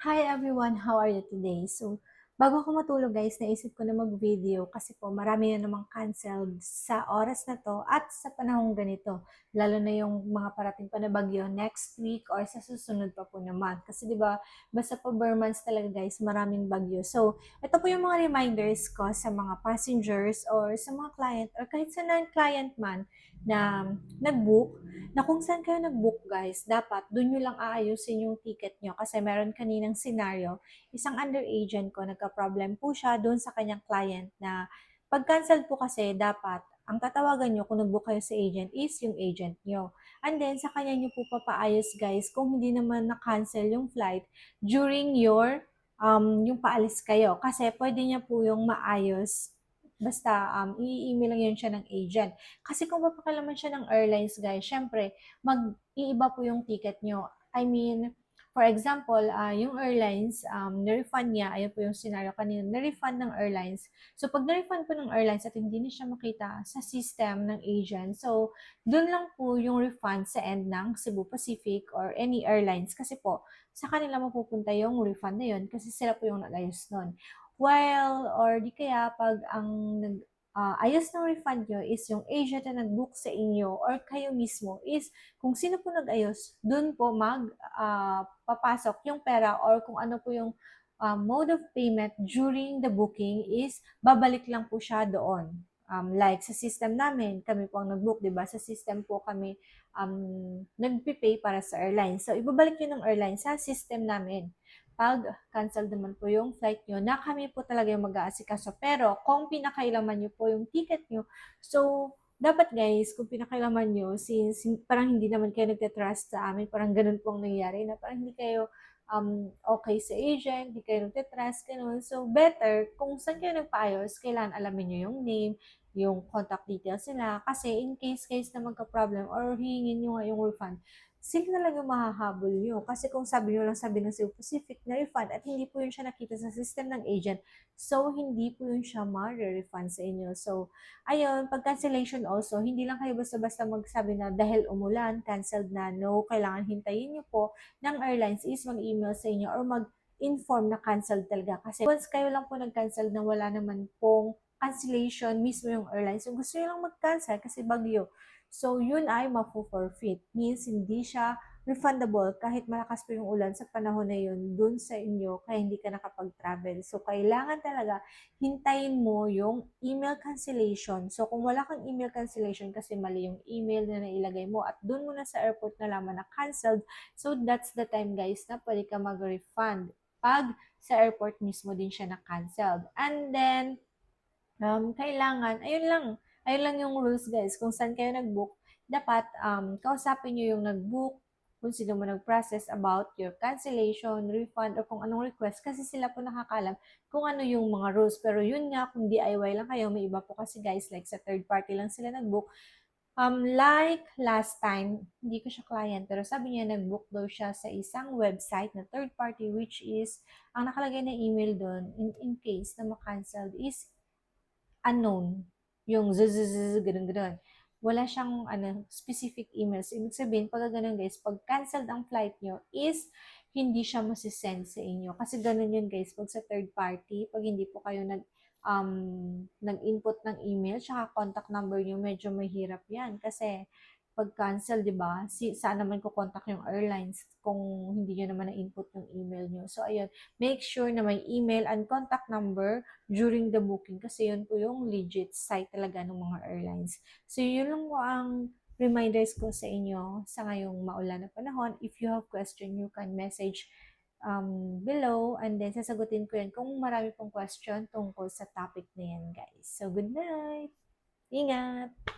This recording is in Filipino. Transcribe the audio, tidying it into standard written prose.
Hi everyone, how are you today? Bago ako matulog guys, naisip ko na mag-video kasi po marami na namang canceled sa oras na to at sa panahong ganito. Lalo na yung mga parating pa na bagyo next week or sa susunod pa po naman. Kasi 'di ba, basta pa bare months talaga guys, maraming bagyo. So, ito po yung mga reminders ko sa mga passengers or sa mga client or kahit sa non-client man na nag-book na kung saan kayo nag-book guys, dapat doon nyo lang aayusin yung ticket nyo kasi meron kaninang scenario, isang under agent ko, nagka-problem po siya doon sa kanyang client na pag-cancel po kasi dapat ang tatawagan nyo kung nag-book kayo sa agent is yung agent nyo. And then, sa kanya nyo po papaayos guys kung hindi naman na-cancel yung flight during yung paalis kayo. Kasi pwede niya po yung maayos basta i-email lang yun siya ng agent. Kasi kung papakialaman siya ng airlines, guys, syempre, mag-iiba po yung ticket nyo. I mean, for example, yung airlines, na-refund niya, ayun po yung scenario kanina, na-refund ng airlines. So, pag na-refund po ng airlines at hindi niya siya makita sa system ng agent, so, dun lang po yung refund sa end ng Cebu Pacific or any airlines. Kasi po, sa kanila mapupunta yung refund na yun kasi sila po yung nag-ayos nun. While, or di kaya pag ang ayos ng refund nyo is yung agent na nag-book sa inyo or kayo mismo is kung sino po nag-ayos, dun po papasok yung pera or kung ano po yung mode of payment during the booking is babalik lang po siya doon. Like sa system namin, kami po ang nag-book, di ba? Sa system po kami nag-pay para sa airline. So, ibabalik yun ng airline sa system namin pag cancel naman po yung flight nyo, na kami po talaga yung mag-aasikaso. Pero kung pinakailaman nyo po yung ticket nyo, so dapat guys, kung pinakailaman nyo, since parang hindi naman kayo nagte-trust sa amin, parang ganun po ang nangyayari, na parang hindi kayo okay sa agent, hindi kayo nagte-trust, ganun. So better, kung saan kayo nagpaayos, kailangan alamin nyo yung name, yung contact details nila, kasi in case na magka-problem or hihingin nyo nga yung refund, sila talaga mahahabol nyo. Kasi kung sabi nyo lang sabi ng Cebu Pacific na refund at hindi po yun siya nakita sa system ng agent, so hindi po yun siya ma-refund sa inyo. So, ayun, pag cancellation also, hindi lang kayo basta-basta magsabi na dahil umulan, canceled na. No, kailangan hintayin nyo po ng airlines is mag-email sa inyo or mag-inform na canceled talaga. Kasi once kayo lang po nag-cancel na wala naman pong cancellation mismo yung airlines, so gusto nyo lang mag-cancel kasi bagyo, so, yun ay mapo-forfeit. Means, hindi siya refundable kahit malakas po yung ulan sa panahon na yun dun sa inyo kaya hindi ka nakapag-travel. So, kailangan talaga hintayin mo yung email cancellation. So, kung wala kang email cancellation kasi mali yung email na nailagay mo at dun mo na sa airport nalaman na canceled, so that's the time guys na pwede ka mag-refund pag sa airport mismo din siya na-canceled. And then, ayun lang yung rules guys. Kung saan kayo nag-book, dapat kausapin nyo yung nag-book, kung sino mo nag-process about your cancellation, refund, or kung anong request, kasi sila po nakakalam kung ano yung mga rules. Pero yun nga, kung DIY lang kayo, may iba po kasi guys, like sa third party lang sila nag-book. Like last time, hindi ko siya client, pero sabi niya nag-book daw siya sa isang website na third party, which is, ang nakalagay na email doon, in case na ma-cancelled is unknown. Yung zzzz, ganun-ganun. Wala siyang specific email. So, ibig sabihin, pag ganun guys, pag canceled ang flight nyo, is hindi siya masisend sa inyo. Kasi ganun yun guys, pag sa third party, pag hindi po kayo nag-input ng email, tsaka contact number nyo, medyo mahirap yan. Kasi pag-cancel, di ba? Saan naman ko contact yung airlines kung hindi nyo naman na-input yung email nyo. So, ayun, make sure na may email and contact number during the booking kasi yun po yung legit site talaga ng mga airlines. So, yun lang po ang reminders ko sa inyo sa ngayong maulan na panahon. If you have question, you can message below and then sasagutin ko yan kung marami pong question tungkol sa topic na yan, guys. So, good night! Ingat!